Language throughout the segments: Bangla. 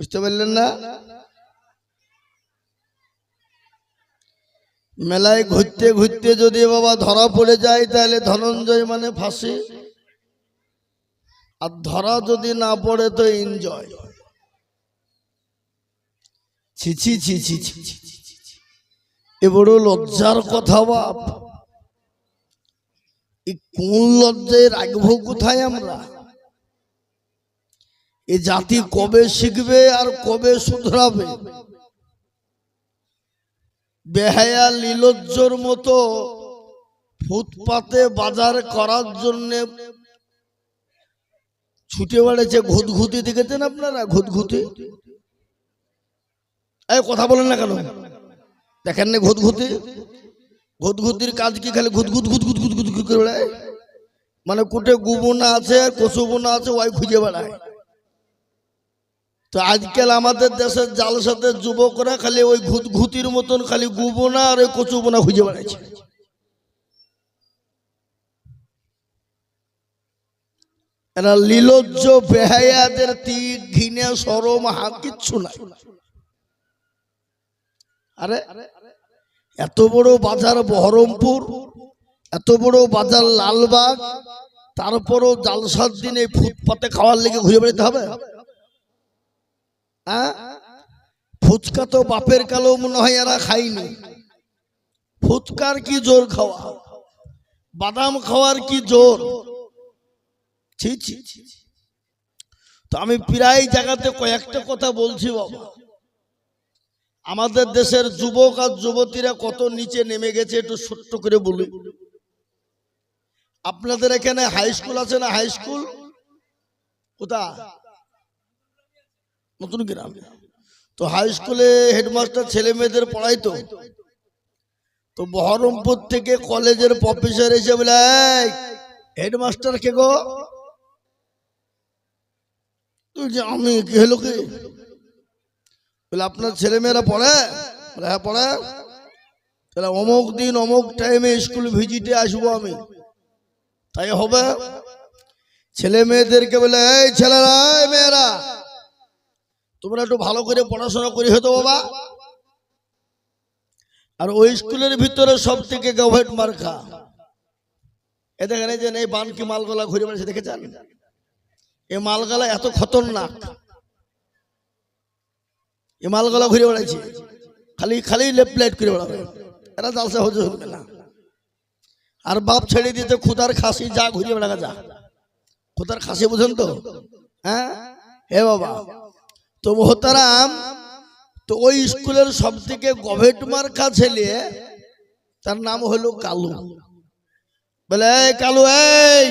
বুঝতে পারলেন না? মেলায় ঘুরতে ঘুরতে যদি বাবা ধরা পড়ে যায় তাহলে ধনঞ্জয় মানে ফাঁসি, আর ধরা যদি না পড়ে তো এনজয়। ছি ছি ছি ছি ছি ছি, এ বড় লজ্জার কথা বাপ। এই কোন লজ্জায় রাখবো কোথায় আমরা? এ জাতি কবে শিখবে আর কবে শুধরাবে? বেহায়া লীলজ্জর মতো ফুটপাতে বাজার করার জন্য ছুটে বেড়েছে। ঘুতঘুতি দেখেছেন আপনারা? ঘুতঘুতি, এই কথা বলেন না কেন? দেখেন না ঘুতঘুতি? ঘুতঘুতির কাজ কি? খালি ঘুতঘুত ঘুতঘুত ঘুতঘুত করে বেড়ায়, মানে কোটে গুবোনা আছে কচু বোনা আছে ওই খুঁজে বেড়ায়। তো আজকাল আমাদের দেশের জালসাতে যুবকরা খালি ওই ঘুতঘুতির মতন খালি গুবোনা আর ওই কচু বোনা খুঁজে বেড়াচ্ছে। এরা লীলজ্জ বেহায়াদের ঘৃণা শরম কিচ্ছু নাই। আরে এত বড় বাজার বহরমপুর, এত বড় বাজার লালবাগ, তারপরও জালসার দিনে ফুটপাতে খাওয়ার লেগে ঘুরে বেড়াতে হবে? ফুচকা তো বাপের কালো মনে হয় এরা খাইনি। ফুচকার কি জোর খাওয়া, বাদাম খাওয়ার কি জোর। ছি ছি ছি। তো আমি প্রায় জায়গাতে কয়েকটা কথা বলছি বাবা, আমাদের দেশের যুবক আর যুবতীরা কত নিচে নেমে গেছে একটু ছোট্ট করে বলি। আপনাদের এখানে হাই স্কুল আছে না? হাই স্কুল কোথা? নতুন গ্রামে। তো হাই স্কুলে হেডমাস্টার ছেলে মেয়েদের পড়াইতো। তো বহরমপুর থেকে কলেজের প্রফেসর এসে বলে, হেডমাস্টার কে গো? তুই যে আমি কি হলো কি? বলে আপনার ছেলে মেয়েরা পড়ে? বলে হ্যাঁ পড়ে। তাহলে অমুক দিন অমুক টাইমে স্কুল ভিজিটে আসবো আমি। তাই হবে? ছেলে মেয়েদেরকে বলে, এই ছেলেরা এই মেয়েরা তোমরা একটু ভালো করে পড়াশোনা করি হতো বাবা। আর ওই স্কুলের ভিতরে সব থেকে গভর্নমেন্ট মার্কা। এ দেখেন এই যে এই বানকি মালগোলা ঘুরে বেড়াচ্ছে, দেখেছেন? এই মালগালা এত খতরনাক। এই মালগালা ঘুরে বেড়াচ্ছে, খালি খালি লেফট লাইট করে বেড়াবে। এরা জালসা হতে হবে না। আর বাপ ছেড়ে দিতে খুদার খাসি যা ঘুরিয়ে বেড়া যা। খুদার খাসি বুঝেন তো? হ্যাঁ হে বাবা। তো মোহতারাম, তো ওই স্কুলের সব থেকে গভর্নমেন্ট মার্কা ছেলে, তার নাম হলো কালু। বলে এই কালু, এই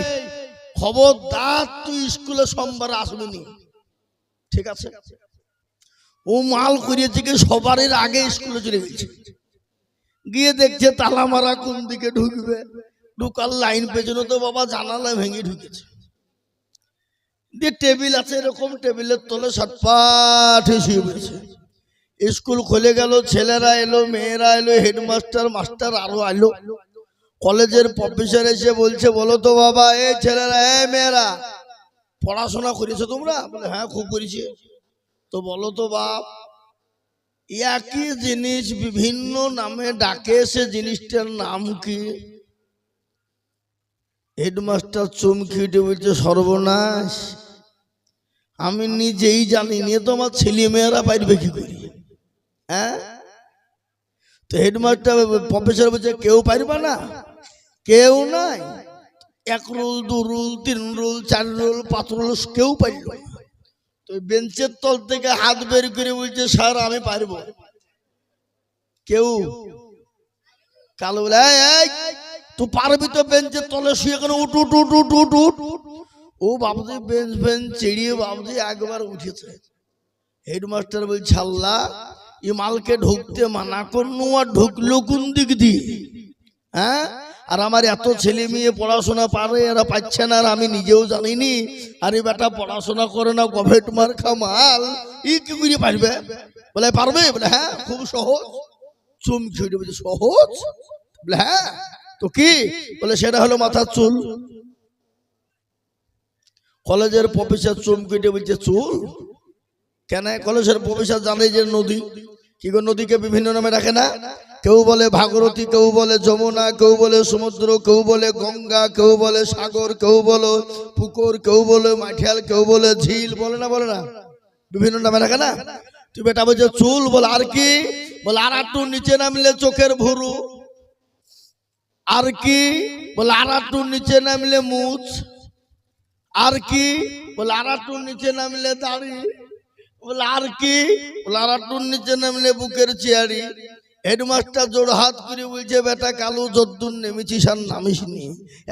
খবরদার তুই স্কুলে সোমবার আসবি। ঠিক আছে? ও মাল করিয়েছে কি সবার আগে স্কুলে চলে গেছে। গিয়ে দেখছে তালা মারা, কোন দিকে ঢুকবে, ঢুকার লাইন পেছনে তো বাবা জানালা ভেঙে ঢুকেছে। দিয়ে টেবিল আছে এরকম, টেবিলের তলে সাতপাট শুয়ে পড়েছে। স্কুল খুলে গেল, ছেলেরা এলো, মেয়েরা এলো, হেডমাস্টার মাস্টার আরো এলো। কলেজের প্রফেসর এসে বলছে, বলো তো বাবা, এই ছেলেরা এই মেয়েরা পড়াশোনা করেছো তোমরা? বলে হ্যাঁ খুব করেছি। তো বলো তো বাপ, একই জিনিস বিভিন্ন নামে ডাকে, সে জিনিসটার নাম কি? হেডমাস্টার চমকে উঠে বলছে, সর্বনাশ, আমি নিজেই জানি নিয়ে তো আমার ছেলে মেয়েরা পারবে কি করি? হ্যাঁ? তো হেডমাস্টার প্রফেসর বলছে, কেউ পারবে না? কেউ নাই। 1 rule 2 rule 3 rule 4 rule 5 rule কেউ পারল। তো বেঞ্চের তল থেকে হাত বের করে বলছে, স্যার আমি পারবো। কেউ? কালো বলে, তুই পারবি তো? বেঞ্চের তলে শুয়ে কেন? উঠ উঠ উঠ উঠ উঠ উঠ। ও বাবুজি বেঞ্চ বেঞ্চ চেড়িয়ে বাবুজি একবার উঠেছে। হেডমাস্টার বলছে, আল্লাহ, ই মালকে ঢুকতে মানা করনু, আর ঢুকলো কোন দিক দিয়ে? হ্যাঁ? আর আমার এত ছেলে মেয়ে পড়াশোনা পারে, এরা পাচ্ছে না, আর আমি নিজেও জানিনি। আর এই বেটা পড়াশোনা করে না, গভর্নমেন্ট মার্কা মাল, ই কি করে পারবে? বলে পারবে? বলে হ্যাঁ খুব সহজ। চমকে উঠে বলছে, সহজ? বলে হ্যাঁ। তো কি? বলে সেটা হলো মাথার চুল। কলেজের প্রফেসর চমকে উঠে বলছে, চুল কেন কলসের প্রবেশার জানে যে নদী, কি গো নদীকে বিভিন্ন নামে রাখে না? কেউ বলে ভাগীরথী, কেউ বলে যমুনা, কেউ বলে সমুদ্র, কেউ বলে গঙ্গা, কেউ বলে সাগর, কেউ বলে পুকুর, কেউ বলে মাঠিয়াল, কেউ বলে ঝিল, বলে না বলে না, বিভিন্ন নামে রাখে না? তুই বেটা বলছে চুল, বল আর কি? বলে আর একটু নিচে নামলে চোখের ভুরু, আর কি? বলে আর একটু নিচে নামলে মুছ, আর কি? বলে আর একটু নিচে নামলে দাড়ি, বলে আর কি? বলে আর একটু নিচে নামলে বুকের চেয়ারি। হেডমাস্টার জোড় হাত করে বলছে বেটা কালু যদ্দুর নেমেছিস আর নামিস নি,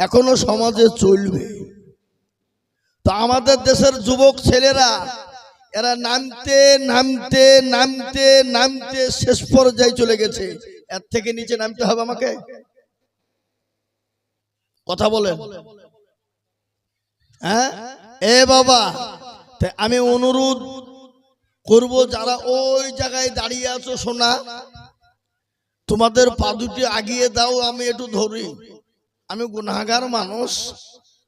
এখনো সমাজে চলবে। তো আমাদের দেশের যুবক ছেলেরা এরা নামতে নামতে নামতে নামতে শেষ পর্যায়ে চলে গেছে। এর থেকে নিচে নামতে হবে আমাকে? কথা বলেন হ্যাঁ? এ বাবা, আমি অনুরোধ করব যারা ওই জায়গায় দাঁড়িয়ে আছো, শোনা, তোমাদের পা দুটি আগিয়ে দাও, আমি একটু ধরি। আমি গুনাহগার মানুষ,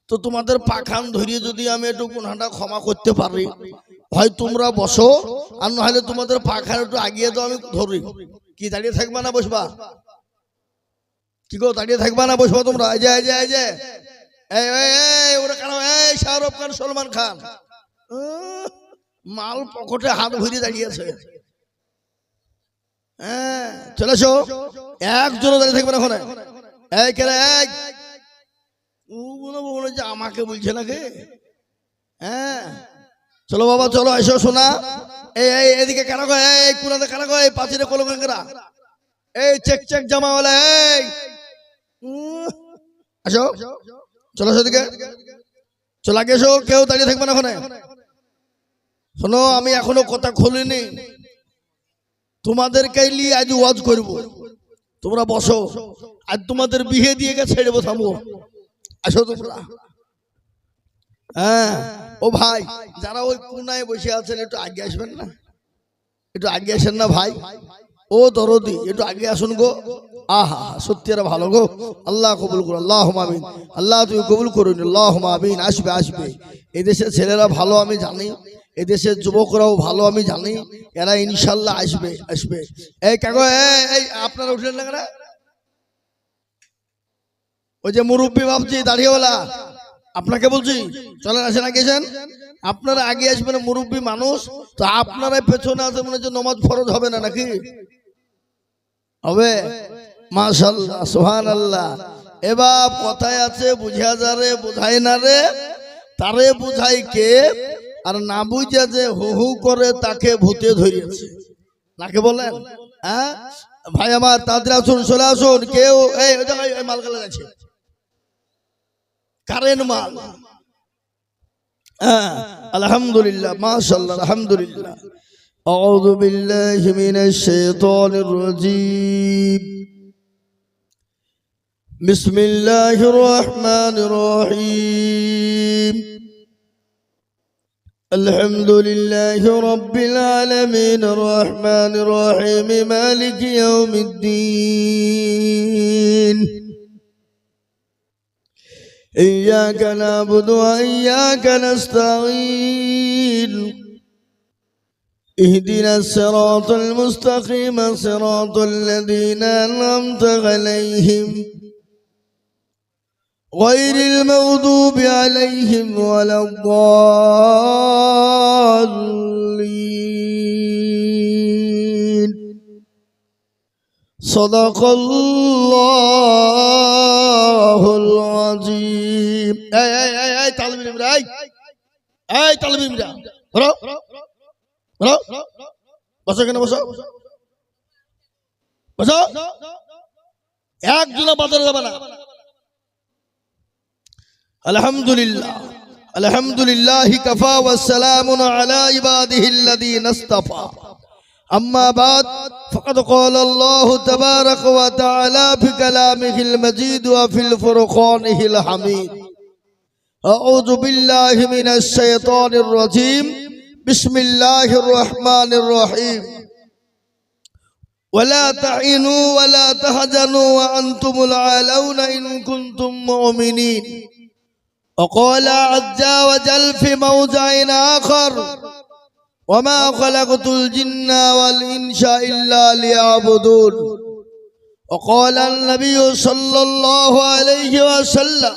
তো তোমাদের পাখান ধরিয়ে যদি আমি একটু গুনাহটা ক্ষমা করতে পারি, হয় তোমরা বসো, আর নাহলে তোমাদের পাখান একটু আগিয়ে দাও, আমি ধরি। কি দাঁড়িয়ে থাকবা না বসবা? কি গো দাঁড়িয়ে থাকবা না বসবা তোমরা? এই যে এই যে এই যে এই ওরা কারো, এই শাহরুখ খান, সলমান খান, মাল পকেটে হাত ভরিয়ে দাঁড়িয়েছে। হ্যাঁ চলে এসো, একজনও দাঁড়িয়ে থাকবে না ওখানে। এই কেরে এক বলে যে আমাকে বলছে নাকি? হ্যাঁ চলো বাবা চলো, এসো শোনা। এই এদিকে কেন গো, এই কোনাতে কেন গো, এই পাঁচিরে কলম কেরা, এই চেক চেক জামাওয়ালা, এই আসো, চলো সেদিকে চলে আগে এসো, কেউ দাঁড়িয়ে থাকবে না ওখানে। শোনো, আমি এখনো কথা খুলিনি, তোমাদেরকে নিয়ে আজ ওয়াজ করব। তোমরা বসো, আজ তোমাদের বিয়ে দিয়ে গেছে, ছেড়ে থামো, আসো তোমরা। হ্যাঁ ও ভাই, যারা ওই কোনায় বসে আছেন একটু আগে আসবেন না? একটু আগে আসেন না ভাই? ও দরদি, একটু আগে আসুন গো। আহা সত্যি এরা ভালো গো, আল্লাহ কবুল করুন, আল্লাহুম্মা আমিন। আল্লাহ তুমি কবুল করুন, আল্লাহুম্মা আমিন। আসবে আসবে, এদেশের ছেলেরা ভালো আমি জানি, এদেশের যুবকরাও ভালো আমি জানি, এরা ইনশাল্লাহ আসবে আসবে। এই কাগো, এই আপনারা উঠলেন না কেন? ওই যে মুরব্বী ভাবছি দাঁড়িয়েওয়ালা, আপনাকে বলছি চলেন, আসেন আগে আসেন। আপনারা আগে আসবেন, মুরব্বী মানুষ তো, আপনারা পেছনে আছে, মনে হচ্ছে নমাজ ফরজ হবে না নাকি? হবে? মাশাআল্লাহ সুবহানাল্লাহ। এবার কথায় আছে, বুঝা যারে বোঝায় না রে, তারে বুঝাই কে, আর না বুঝা যে হু হু করে তাকে ভূতে ধরিয়েছে, নাকে বলেন? হ্যাঁ ভাই আমার, তাদের আসুন, চলে আসুন কেউ। এই মাল গেলে গেছে, কারেন্ট মাল। আলহামদুলিল্লাহ মাশাআল্লাহ, আলহামদুলিল্লাহ। আউযু বিল্লাহি মিনাশ শাইতানির রাজীম। বিসমিল্লাহির রহমানির রহিম। আলহামদুলিল্লাহি রাব্বিল আলামিন, আর রহমানির রহিম, মালিকি ইয়াউমিদ্দিন। إياك نعبد وإياك نستعين. اهدنا الصراط المستقيم، صراط الذين أنعمت عليهم غير المغضوب عليهم ولا الضالين. صدق الله العظيم. اي طالب العلم، اي طالب العلم، ধরো ধরো, বসো, কেন বসো বসো, একজন বাজারে যাবে না। আলহামদুলিল্লাহ, আলহামদুলিল্লাহি কাফা ওয়া সালামুন আলা ইবাদিহিল্লাযীনা ইসতাফা। أما بعد فقد قال الله تبارك وتعالى في كلامه المجيد وفي الفرقانه الحميد. أعوذ بالله من الشيطان الرجيم. بسم الله الرحمن الرحيم. ولا تهنوا ولا تحزنوا وأنتم الأعلون إن كنتم مؤمنين. وقال عز وجل في موضع آخر: ওয়ামা খালাকতুল জিন্না ওয়াল ইনসা ইল্লা লিয়াবুদুন। وقال النبي صلى الله عليه وسلم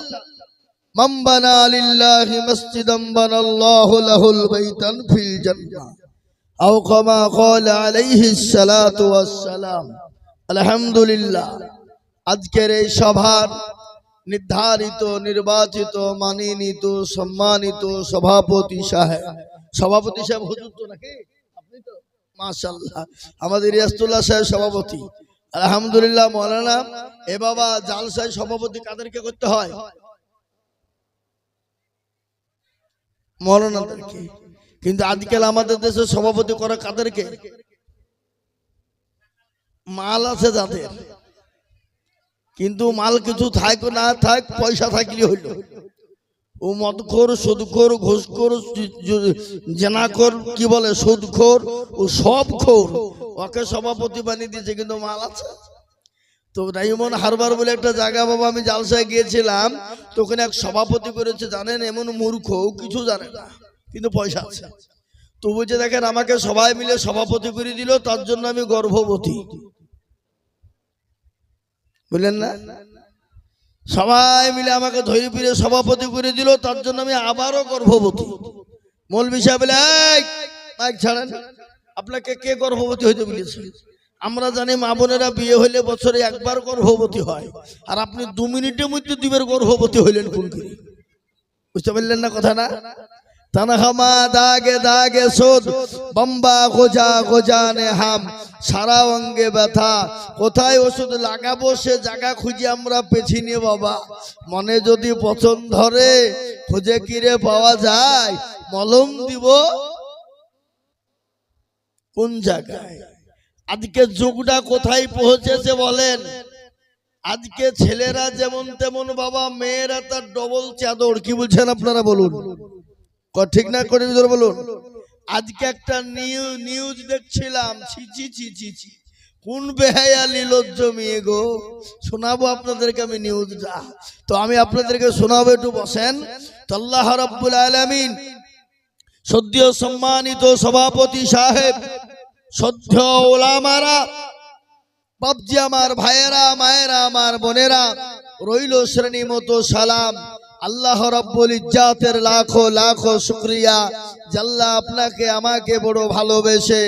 من بنى لله مسجدا بنى الله له البيتا في الجنة أو كما قال عليه الصلاة والسلام। আলহামদুলিল্লাহ, আজকের এই সভার নির্ধারিত, নির্বাচিত, মানিনীত, সম্মানিত সভাপতি সাহেব, হুজুর তো নাকি আপনি তো? মাশাআল্লাহ, আমাদের রিয়াজুল্লাহ সাহেব সভাপতি। আলহামদুলিল্লাহ। মৌলানা এ বাবা জালসায় সভাপতি কাদেরকে করতে হয়? মৌলানাদেরকে। কিন্তু আজকাল আমাদের দেশে সভাপতি করা কাদেরকে? মাল আছে যাদের, কিন্তু মাল কিছু থাক না থাক, পয়সা থাকলে হইল। ও মদখোর, সুদখোর, ঘুষখোর, জেনাখোর, কি বলে সুদখোর, ও সব খোর, ওকে সভাপতি বানিয়ে দিয়েছে, কিন্তু মাল আছে। তো ডায়মন্ড হারবার বলে একটা জায়গা বাবা, আমি জালসায় গিয়েছিলাম, তো ওখানে এক সভাপতি করেছে, জানেন এমন মূর্খ, কিছু জানে না, কিন্তু পয়সা আছে। তো বলছে দেখেন আমাকে সবাই মিলে সভাপতি করে দিল, তার জন্য আমি গর্ভবতী। বুঝলেন না? সবাই মিলে আমাকে ধরে ফিরে সভাপতি করে দিল, তার জন্য আমি আবারও গর্ভবতী। মৌলভী সাহেব বলে, এই মাইক ছাড়েন, আপনাকে কে গর্ভবতী হইতে বলেছে? আমরা জানি মা বোনেরা বিয়ে হইলে বছরে একবার গর্ভবতী হয়, আর আপনি 2 মিনিটের মধ্যে 2বার গর্ভবতী হইলেন কোন করে? বুঝতে পারলেন না কথা না? তনহমা দাগে দাগে সোদ, বম্বা গোজা গোজানে হাম, সারা অঙ্গে ব্যথা, কোথায় ওষুধ লাগাবো সে জায়গা খুঁজে আমরা পেছি নি বাবা। মনে যদি পছন্দ ধরে, খুঁজে কিরে পাওয়া যায়, মলম দিব কোন জায়গায়? আজকে যুগটা কোথায় পৌঁছেছে বলেন? আজকে ছেলেরা যেমন তেমন বাবা, মেয়েরা তার ডবল চাদর। কি বলছেন আপনারা বলুন, ঠিক না করে বলুন? আজকে একটা নিউজ দেখছিলাম, ছি, কোন বেহায়া নির্লজ্জ মেয়ে গো, শোনাবো আপনাদেরকে আমি নিউজটা। তো আমি আপনাদেরকে শোনাবো, একটু বসেন। তো আল্লাহ রাব্বুল আলামিন, সদ্য সম্মানিত সভাপতি সাহেব, সদ্য ওলামারা, বাপজি আমার, ভাইয়েরা, মায়েরা আমার, বোনেরা, রইল শ্রেণী মতো সালাম। আল্লাহ রাব্বুল ইজ্জাতের লাখো লাখো শুকরিয়া, আল্লাহ আপনাকে আমাকে বড় ভালোবেসে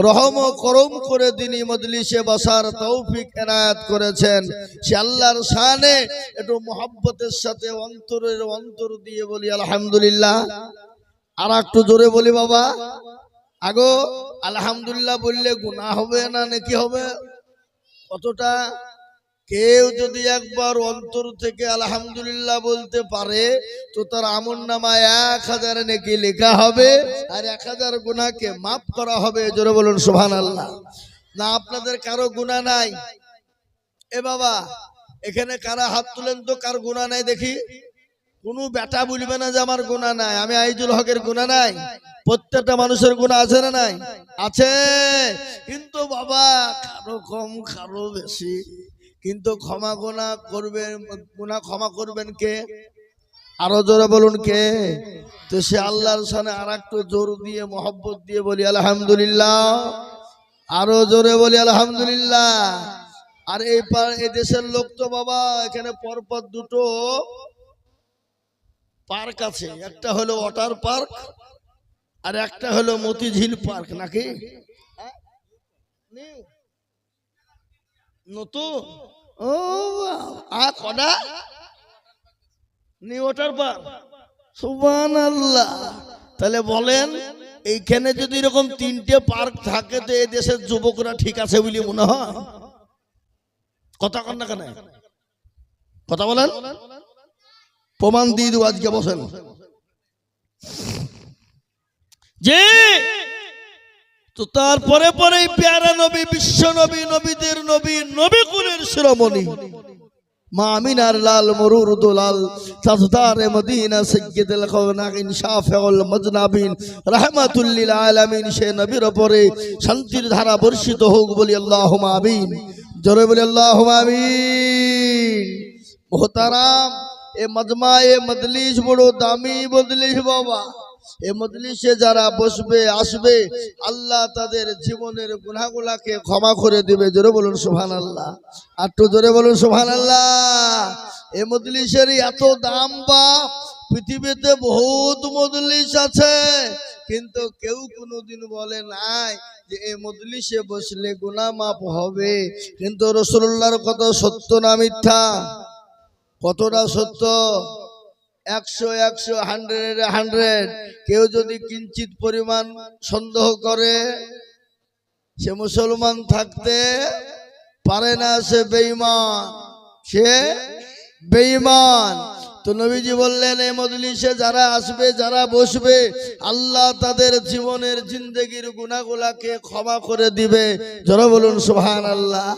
রহম ও করম করে দিনই মজলিসে বসার তৌফিক এনায়েত করেছেন। সে আল্লাহর শানে একটু মোহাব্বতের সাথে অন্তরের অন্তর দিয়ে বলি আলহামদুলিল্লাহ। আর একটু জোরে বলি বাবা, আগো আলহামদুলিল্লাহ বললে গুনাহ হবে না নেকি হবে? কতটা? কেউ যদি একবার অন্তর থেকে আলহামদুলিল্লাহ বলতে পারে, তো তার আমলনামায় 1000 নেকি লেখা হবে, আর 1000 গুনাহকে মাফ করা হবে। জোরে বলুন সুবহানাল্লাহ। না আপনাদের কারো গুনাহ নাই? এ বাবা, এখানে কারা হাত তুলেন তো, কার গুনাহ নাই দেখি? কোনো বেটা বলবে না যে আমার গুনাহ নাই। আমি আইজুল হকের গুনাহ নাই? প্রত্যেকটা মানুষের গুনাহ আছে না নাই? আছে। কিন্তু বাবা, কারো কম কারো বেশি, কিন্তু ক্ষমা করবেন কে? আরো জোরে বলুন কে? তো সে আল্লাহর সামনে আর একটু জোর দিয়ে মোহব্বত দিয়ে বলি আলহামদুলিল্লাহ। আরো জোরে বলি আলহামদুলিল্লাহ। আর এই দেশের লোক তো বাবা, এখানে পরপর 2টো পার্ক আছে, একটা হলো ওয়াটার পার্ক, আর একটা হলো মতিঝিল পার্ক, নাকি নতুন? ও কটা নিউ ওয়াটার পার্ক, সুবহানাল্লাহ। তাহলে বলেন, এইখানে যদি এরকম 3টে পার্ক থাকে, তো এই দেশের যুবকরা ঠিক আছে বলে মনে হয়? কথা কন না কেন? কথা বলেন, প্রমাণ দিয়ে দেবো আজকে। বসেন যে, তো তারপরে পরে প্যারা নবী, বিশ্ব নবী, নবীদের নবী, নবী কুলের শিরোমণি মা আমিনার লাল মরুরুদুলাল তাজদারে মদিনা সাইয়্যিদুল কাওনাইন শাফিউল মাজনাবিন রাহমাতুল লিল আলামিন, সে নবীর উপরে শান্তির ধারা বর্ষিত হোক, বলি আল্লাহুম্মা আমিন। জোরে বলি আল্লাহুম্মা আমিন। মুহতারাম, এ মজমা, এ মজলিস বড় দামি মজলিস বাবা। এই মজলিসে যারা বসবে আসবে আল্লাহ তাদের জীবনের গুনাহগুলোকে ক্ষমা করে দিবে। জোরে বলুন সুবহানাল্লাহ, আর একটু জোরে বলুন সুবহানাল্লাহ। এই মজলিসের এত দাম বাপ, পৃথিবীতে বহুত মজলিস আছে, কিন্তু কেউ কোনোদিন বলে নাই যে এই মজলিসে বসলে গুনাহ মাফ হবে। কিন্তু রাসূলুল্লাহর কথা সত্য না মিথ্যা? কতটা সত্য? 100 100 কেউ যদি কিঞ্চিত পরিমাণ সন্দেহ করে সে মুসলমান থাকতে পারে না, সে বেঈমান, সে বেঈমান। তো নবীজি বললেন এই মজলিসে যারা আসবে যারা বসবে আল্লাহ তাদের জীবনের জিন্দেগির গুনাহগুলোকে ক্ষমা করে দিবে। যারা বলুন সুবহানাল্লাহ।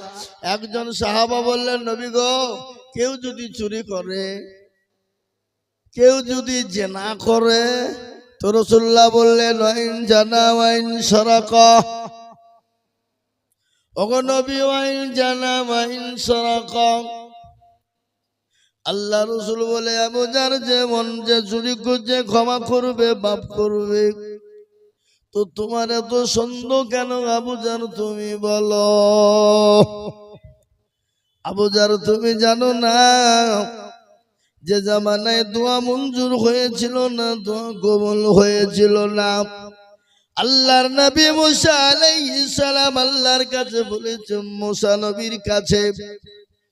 একজন সাহাবা বললেন নবী গো, কেউ যদি চুরি করে, কেউ যদি জেনা করে, তো রাসূলুল্লাহ বললেন ওয়াইন জানা ওয়াইন সারাকা, ওগো নবী ওয়াইন জানা ওয়াইন সারাকা। আল্লাহ রাসূল বলে আবু জার যেমন যে চুরি করছে ক্ষমা করবে, মাফ করবে, তো তোমার এত সন্দেহ কেন আবু জার? তুমি বলো আবু জার, তুমি জানো না যে জামানায় দোয়া মঞ্জুর হয়েছিল না, দোয়া কবুল হয়েছিল না? আল্লাহর নবী মুসা আলাইহিস সালাম আল্লাহর কাছে বলেছে, মুসা নবীর কাছে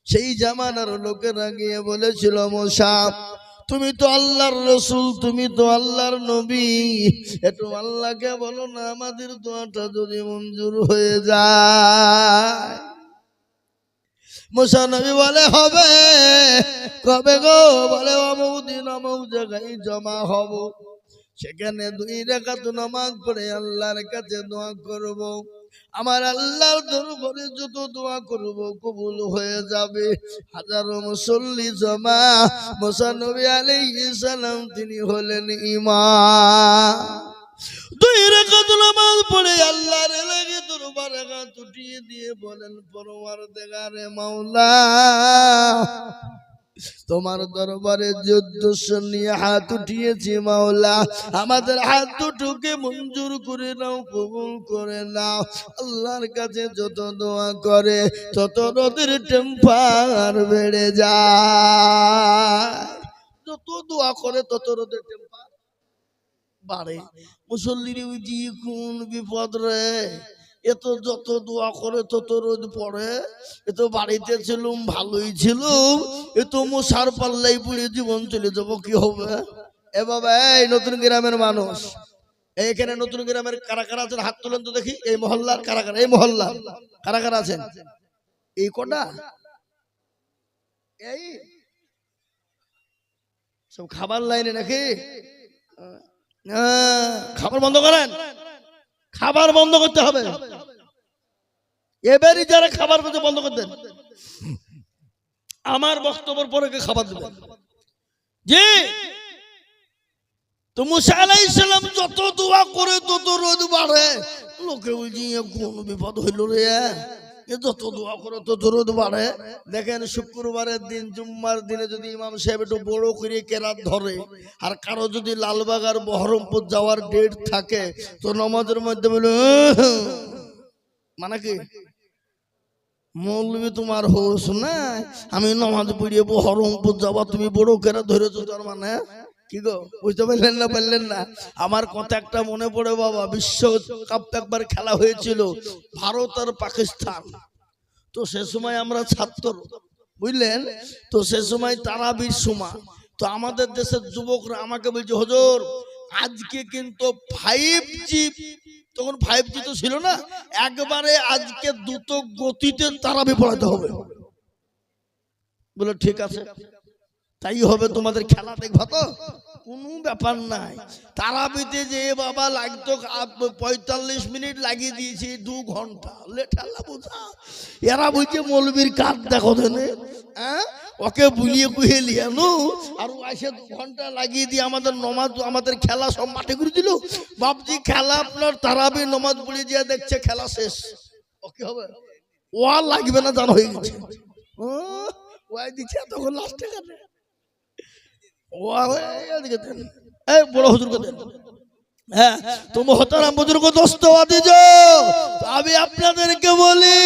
সেই জামানার লোকেরা গিয়ে বলেছিল, মুসা তুমি তো আল্লাহর রাসূল, তুমি তো আল্লাহর নবী, একটু আল্লাহকে বলো না আমাদের দোয়াটা যদি মঞ্জুর হয়ে যায়। মুসা নবী বলে হবে। কবে গো? বলে অমুক দিন অমুক জায়গায় জমা হব, সেখানে 2 রাকাত নামাজ পড়ে আল্লাহর কাছে দোয়া করব, আমার আল্লাহর দরবারে যত দোয়া করব কবুল হয়ে যাবে। হাজারো মুসল্লি জমা, মুসা নবী আলাইহিস সালাম তিনি হলেন ইমাম। 2 রাকাত নামাজ পড়ে আল্লাহর লাগে দরবারে হাত উঠিয়ে দিয়ে বলেন, পরওয়ারদিগারে মাওলা, তোমার দরবারে যুদ্ধ নিয়ে হাত উঠিয়েছি মাওলা, আমাদের হাত দুটোকে মঞ্জুর করে নাও, কবুল করে নাও। আল্লাহর কাছে যত দোয়া করে তত রোদের টেম্পার বেড়ে যায়, যত দোয়া করে তত রোদের টেম্পার বাড়ে। মুসল্লির উজি কোন বিপদ রে, এত যত দোয়া করে তত রোদ পড়ে, এত বাড়িতে ছিলুম ভালোই ছিলুম, এত মশার পাল্লাই পড়ে জীবন চলে যাবো, কি হবে? এ বাবা, এই নতুন গ্রামের মানুষ, এইখানে নতুন গ্রামের কারা কারা আছেন হাত তুলেন তো দেখি। এই মহল্লার কারা কারা, এই মহল্লা কারা কারা আছেন? এই কটা, এই সব খাবার লাইনে নাকি? খাবার বন্ধ করেন, খাবার বন্ধ করতে হবে। এবারই যারা খাবার বন্ধ করতেন, আমার বক্তব্যের পরে খাবার দেবেন। জি, তো মুসা আলাইহিস সালাম যত দোয়া করে তত রোদ বাড়ে। লোকে বলছি কোন বিপদ হইল রে, যত দোয়া করে তত রোদ বাড়ে। দেখেন শুক্রবারের দিন জুম্মার দিনে যদি ইমাম সাহেব একটু বড় করে কেরাত ধরে, আর কারো যদি লালবাগ আর বহরমপুর যাওয়ার ডেট থাকে, তো নামাজের মধ্যে বলে মানে কি মৌলবি তোমার হোস না, আমি নামাজ পড়িয়ে বহরমপুর যাবা, তুমি বড় কেরাত ধরেছো, তার মানে কি গো? বুঝতে পারলেন না? পারলেন না? আমার কথা একটা মনে পড়ে বাবা, বিশ্বকাপ একবার খেলা হয়েছিল ভারত আর পাকিস্তান। তো সে সময় আমরা ছাত্র, বুঝলেন, তো সে সময় তারাবির সময়, তো আমাদের দেশের যুবকরা আমাকে বলছে, হুজুর আজকে কিন্তু 5G, তখন 5G তো ছিল না, একবারে আজকে দ্রুত গতিতে তারাবি পড়াতে হবে। বলে ঠিক আছে, তাই হবে, তোমাদের খেলা দেখবা তো, কোনো ব্যাপার নাই। তারাবিতে যে বাবা লাগতো 45 মিনিট লাগিয়ে দিয়েছি, 2 ঘন্টা লেঠালা বোঝা। এরা বলছে মৌলবীর কাজ দেখো দেনে, ওকে বুলিয়ে কুহে লিয়ানো, আর এসে 2 ঘন্টা লাগিয়ে দিয়ে আমাদের নমাজ, আমাদের খেলা সব মাঠে করে দিল। বাপজি খেলা আপনার তারাবি নমাজ পড়ে দিয়ে দেখছে খেলা শেষ, ওকে হবে ও আর লাগবে না, জান হয়ে গেছে। ওই দিচ্ছে তখন লাস্টে কাটে, বড় হুজুরকে দেন। হ্যাঁ, তো মোহতারাম বুজুর্গ দোস্ত আদিজ, আমি আপনাদেরকে বলি,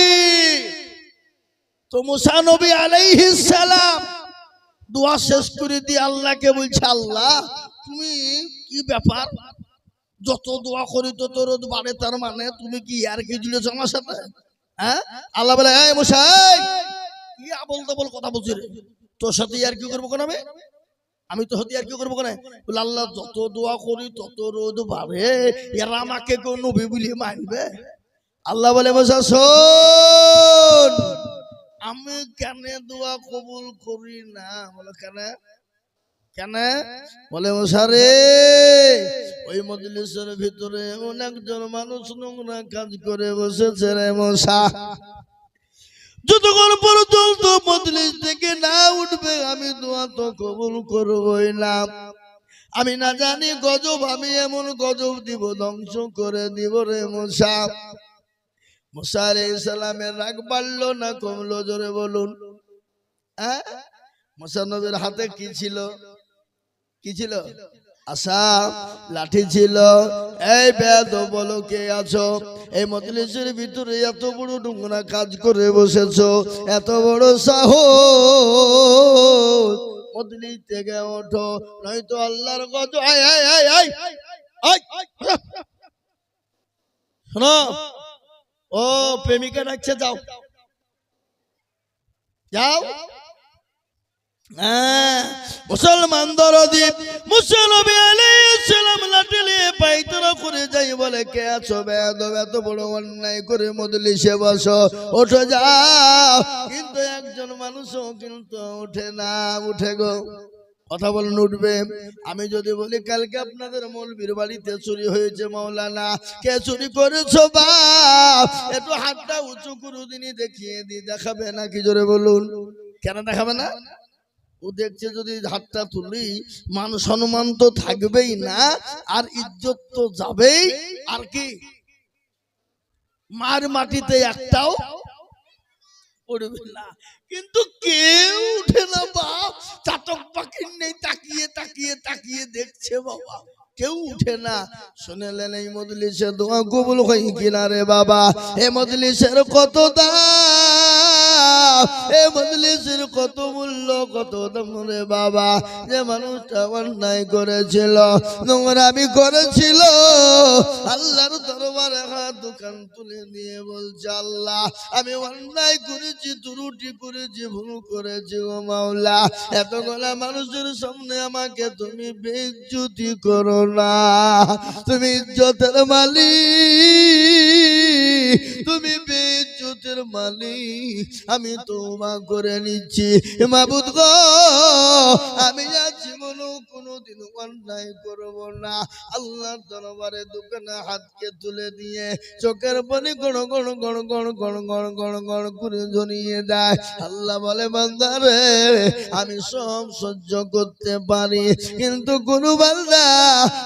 তো মুসা নবী আলাইহিস সালাম দোয়া শেষ করে দিয়ে আল্লাহকে বলছে, আল্লাহ তুমি কি ব্যাপার, যত দোয়া করি তত রোদ বাড়ে, তার মানে তুমি কি আর কি দিলেছ আমার সাথে? হ্যাঁ, আল্লাহ বলে, এই মুসা, কি আবল তাবল কথা বলছিস রে, তোর সাথে আর কি করবো কেন, আমি তো হতে আর কি করবো কেন? বলে, আল্লাহ যত দোয়া করি তত রোদ বাড়ে, এরা আমাকে কেউ নবী বলে মানবে? আল্লাহ বলে, মুসা শোন, আমি কেন দোয়া কবুল করি না? বলে, কেন কেন? বলে, মুসা রে, ওই মজলিসের ভিতরে এমন একজন মানুষ নোংরা কাজ করে বসেছে রে মুসা, যতক্ষণ পর্যন্ত মজলিস থেকে না উঠবে আমি দোয়া তো কবুল করবই না। আমি না জানি গজব, আমি এমন গজব দিব, ধ্বংস করে দিব রে মুসা। মুসা আলাইহিস সালামের রাগ বাড়লো না কমলো, জোরে বলুন? হ্যাঁ, মুসা নবীর হাতে কি ছিল? কি ছিল? আশা লাঠি ছিল। এই বেদ বলো, কে আছো? এই মজলিসের ভিতরে এত বড় নোংরা কাজ করে বসেছো, এত বড় সাহস, মজলিস থেকে ওঠো, নয়তো আল্লাহর গজব। আয় আয় আয় আয় আয়, শোনো, ও প্রেমিকা ডাকছে, যাও যাও। মুসলমান দরদি মুসা নবী আলাইহিস সালাম লাঠি নিয়ে পায়তারা করে যাই, বলে, কে আছো বেয়াদব, এত বড় অন্যায় করে মজলিসে বসো, ওঠো যাও। কিন্তু একজন মানুষও কিন্তু ওঠে না। উঠে গো, কথা বলেন, উঠবে? আমি যদি বলি কালকে আপনাদের মৌলবীর বাড়িতে চুরি হয়েছে, মাওলানা কে চুরি করেছো বাপ, একটু হাতটা উঁচু করে দিনই দেখিয়ে দি, দেখাবে না? কি জোরে বলুন? কেন দেখাবে না? ও দেখছে যদি হাতটা তুলি, মান সম্মান তো থাকবেই না, আর ইজ্জত তো যাবেই, আর কি মার মাটিতে একটাও পড়বে না। কিন্তু কেউ উঠে না বাপ, চাতক পাখির নেই, তাকিয়ে তাকিয়ে তাকিয়ে দেখছে বাবা, কেউ উঠে না। শুনেলেন এই মজলিসে দোয়া কবুল হয় কিনা রে বাবা? এ মজলিসের কত দাম, এ মজলিসের কত মূল্য, কত দাম রে বাবা। যে মানুষটা অন্যায় করেছিল, নোংরামি করেছিল, আল্লাহর দরবারে হাত দোকান তুলে দিয়ে বলছে, আল্লাহ আমি অন্যায় করেছি, ত্রুটি করেছি, ভুল করেছি ও মাওলা, এতগুলা মানুষের সামনে আমাকে তুমি বেইজ্জতি করো না। তুমি ইজ্জতের মালিক, তুমি বেইজ্জতের মালিক, আমি তওবা করে নিচ্ছি মাবুদ গো, আমি আজ জীবনে কোনোদিন অন্যায় করব না। আল্লাহর দরবারে দোকানে হাতকে তুলে দিয়ে চোখের পানি গড় গড় গড় গড় গড় গড় গড় গড় করে ঝরিয়ে দেয়। আল্লাহ বলে, বান্দা রে, আমি সব সহ্য করতে পারি, কিন্তু কোন বান্দা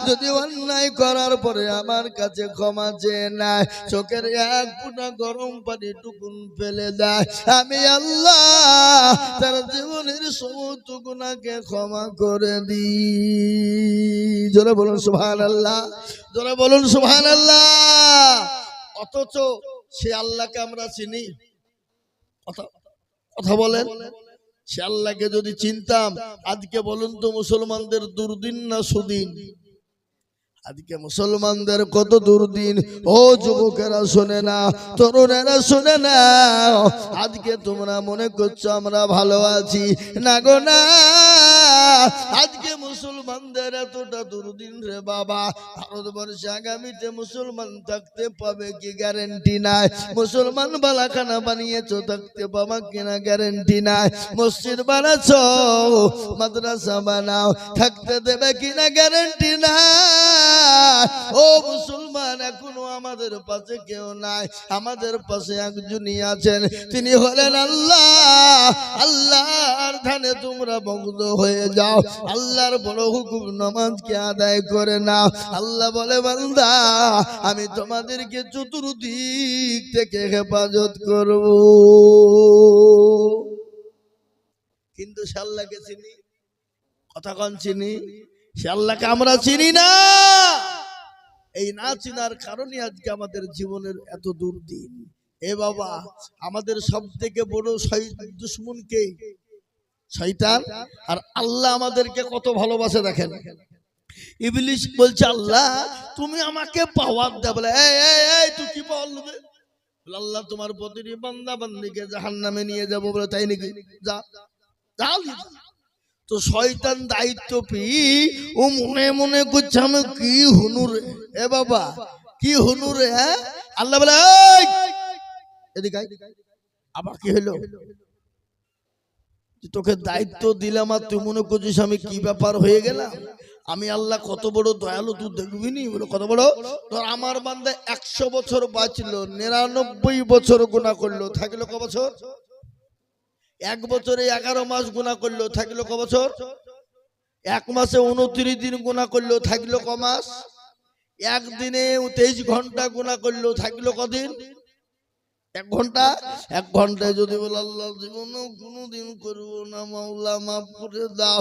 যদি অন্যায় করার পরে আমার কাছে ক্ষমা চেয়ে নেয়, চোখের এক ফোঁটা গরম পানি টুকুন ফেলে দেয়, আমি আল্লাহ তার জীবনের সমস্ত গুনাহকে ক্ষমা করে দিই। জোরে বলুন সুবহানাল্লাহ, জোরে বলুন সুবহানাল্লাহ। অথচ সে আল্লাহকে আমরা চিনি? কথা কথা বলেন, সে আল্লাহকে যদি চিনতাম, আজকে বলুন তো মুসলমানদের দুর্দিন না সুদিন? আজকে মুসলমানদের কত দুর্দিন। ও যুবকেরা শুনে না, তরুণেরা শুনে না, আজকে তোমরা মনে করছো আমরা ভালো আছি, না গো না। আজকে মুসলমানদের এতটা দুর্দিন রে বাবা, ভারতবর্ষে আগামীতে মুসলমান থাকতে পাবে কি গ্যারেন্টি নাই। মুসলমান বালাখানা বানিয়েছো, থাকতে পাবা কিনা গ্যারেন্টি নাই। মসজিদ বানাচ্ছো, মাদ্রাসা বানাও, থাকতে দেবে কিনা গ্যারেন্টি নাই। ও মুসলমান, এখনো আমাদের পাশে কেউ নাই, আমাদের পাশে একজনই আছেন, তিনি হলেন আল্লাহ। আল্লাহর ধানে তোমরা মুগ্ধ হয়ে যাও, আল্লাহর বড় হুকুম নামাজকে আদায় করে নাও। আল্লাহ বলে, বান্দা আমি তোমাদেরকে চতুর্দিক থেকে হেফাজত করব। কিন্তু সে আল্লাহকে চিনি? কথা কন চিনি? সে আল্লাহকে আমরা চিনি না। এই না চিনার কারণে আজকে আমাদের জীবনের এত দুর্দিন। এ বাবা, আমাদের সব থেকে বড় দুশমন কে? শয়তান। আর আল্লাহ আমাদেরকে কত ভালোবাসে দেখেন। ইবলিস বলছে, আল্লাহ তুমি আমাকে পাওয়ার দে। বলে এই এই এই তুই কি পাওয়ার নেবে? বলে আল্লাহ তোমার প্রতিটি বান্দা বান্দিকে জাহান্নামে নিয়ে যাব। বলে তাই নাকি? যা যা। তো শয়তান দায়িত্ব পেয়ে ও মনে মনে করছে আমি কি হুনুরে। এ বাবা, কি হুনুরে? হ্যাঁ, আল্লাহ বলে এই এদিকে আয়। আবার কি হলো? তোকে দায়িত্ব দিলাম আর তুই মনে করছিস আমি কি ব্যাপার হয়ে গেলাম? আমি আল্লাহ কত বড় দয়ালু তুই দেখবি নি? বলে কত বড়? তোর আমার বান্দা 100 বছর বাঁচলো, 99 বছর গুনাহ করলো, থাকলো ক বছর? 1 বছরে 11 মাস গুনাহ করলো, থাকলো ক বছর? 1 মাসে 29 দিন গুনাহ করলো, থাকলো ক মাস? একদিনে 23 ঘন্টা গুনাহ করলো, থাকলো কদিন? 1 ঘন্টা। 1 ঘন্টায় যদি বলে আল্লাহ জীবনেও কোনোদিন করবো না, মাওলা মাফ করে দাও,